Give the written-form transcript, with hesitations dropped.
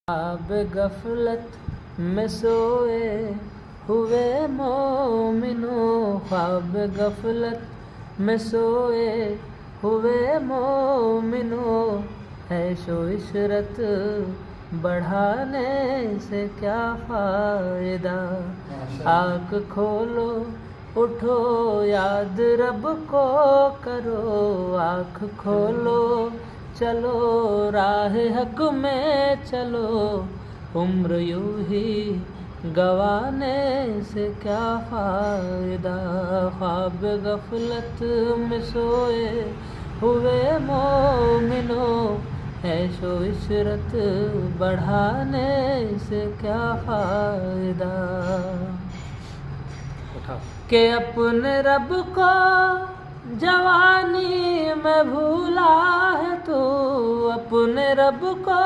اب غفلت میں سوئے ہوئے مومنوں، خواب غفلت میں سوئے ہوئے مومنوں، عیش و عشرت بڑھانے سے کیا فائدہ؟ آنکھ کھولو اٹھو یاد رب کو کرو، آنکھ کھولو چلو راہ حق میں چلو، عمر یوں ہی گوانے سے کیا فائدہ؟ خواب غفلت میں سوئے ہوئے مومنوں، عیش و عشرت بڑھانے سے کیا فائدہ؟ کہ اپنے رب کو جوانی میں بھولا ہے تو، اپنے رب کو